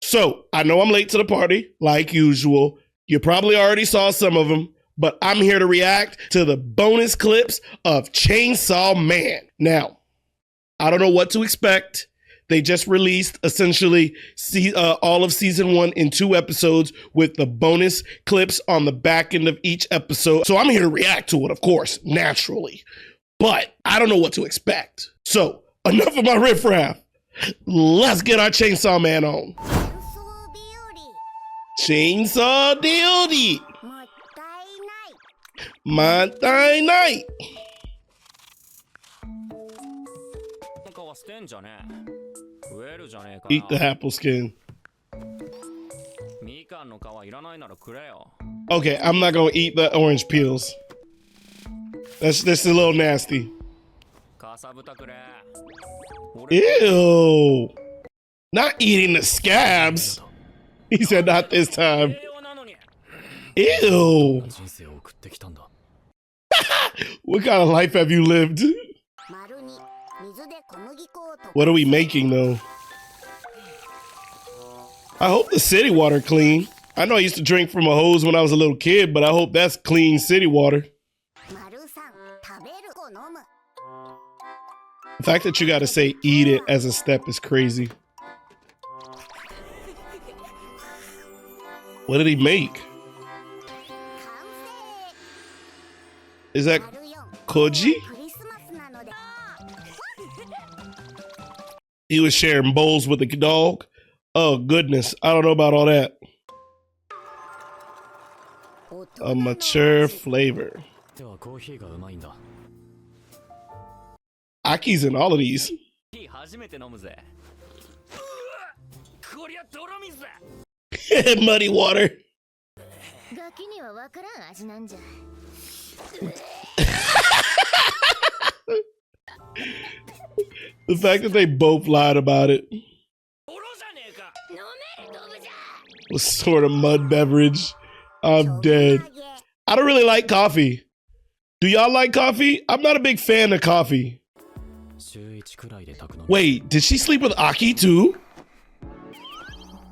So I know I'm late to the party, like usual. You probably already saw some of them, but I'm here to react to the bonus clips of Chainsaw Man. Now, I don't know what to expect. They just released essentially all of season 1 in 2 episodes with the bonus clips on the back end of each episode. So I'm here to react to it, of course, naturally. But I don't know what to expect. So enough of my riffraff. Let's get our Chainsaw Man on. Chainsaw Duty. Monday night. Eat the apple skin. Okay, I'm not gonna eat the orange peels. That's a little nasty. Ew. Not eating the scabs. He said not this time. Ew. What kind of life have you lived? What are we making though? I hope the city water clean. I know I used to drink from a hose when I was a little kid, but I hope that's clean city water. The fact that you gotta say eat it as a step is crazy. What did he make? Is that Koji? He was sharing bowls with a dog? Oh goodness, I don't know about all that. A mature flavor. Aki's in all of these. Muddy water. The fact that they both lied about it. What sort of mud beverage? I'm dead. I don't really like coffee. Do y'all like coffee? I'm not a big fan of coffee. Wait, did she sleep with Aki too?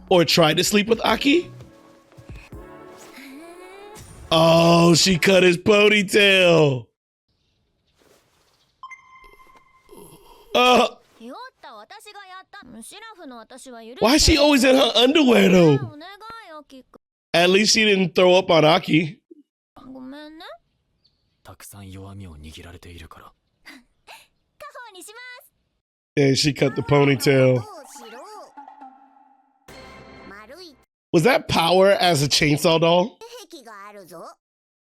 Or tried to sleep with Aki? Oh, she cut his ponytail. Why is she always in her underwear though? At least she didn't throw up on Aki. And she cut the ponytail. Was that Power as a chainsaw doll?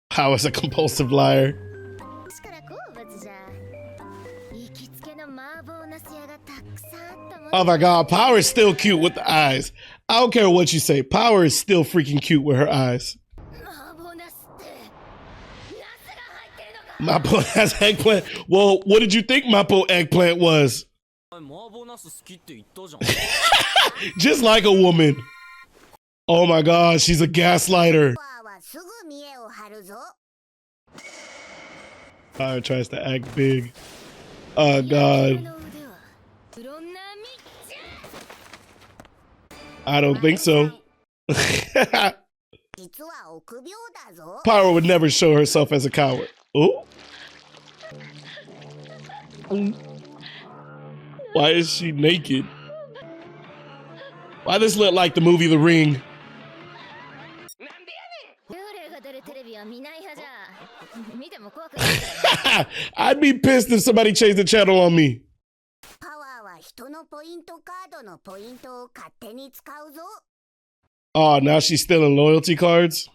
Power's a compulsive liar. Oh my god, Power is still cute with the eyes. I don't care what you say. Power is still freaking cute with her eyes. Mappo has eggplant. Well, what did you think Mappo eggplant was? Just like a woman. Oh my god, she's a gaslighter. Power tries to act big. Oh god. I don't think so. Power would never show herself as a coward. Oh. Why is she naked? Why does this look like the movie The Ring? I'd be pissed if somebody changed the channel on me. Oh, now she's stealing loyalty cards?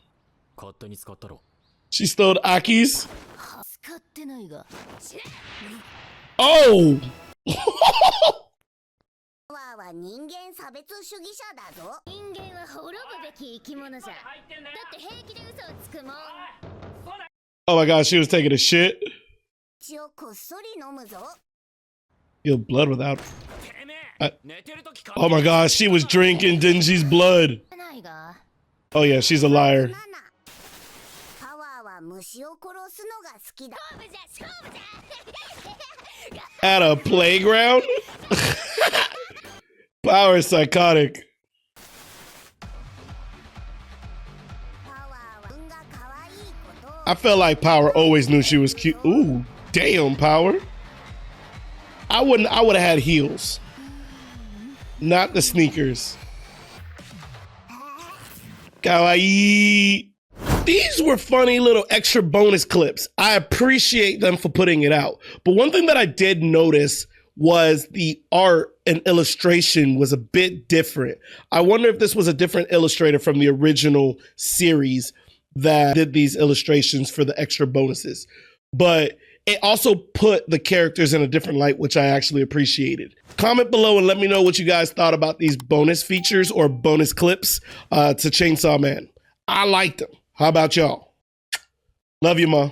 She stole Aki's? Oh! Oh my god, she was taking a shit. Your blood without... oh my god, she was drinking Denji's blood. Oh yeah, she's a liar. At a playground? Power is psychotic. I felt like Power always knew she was cute. Ooh, damn, Power. I would have had heels, not the sneakers. Kawaii. These were funny little extra bonus clips. I appreciate them for putting it out. But one thing that I did notice was the art and illustration was a bit different. I wonder if this was a different illustrator from the original series that did these illustrations for the extra bonuses. But it also put the characters in a different light, which I actually appreciated. Comment below and let me know what you guys thought about these bonus features or bonus clips to Chainsaw Man. I liked them. How about y'all? Love you, Ma.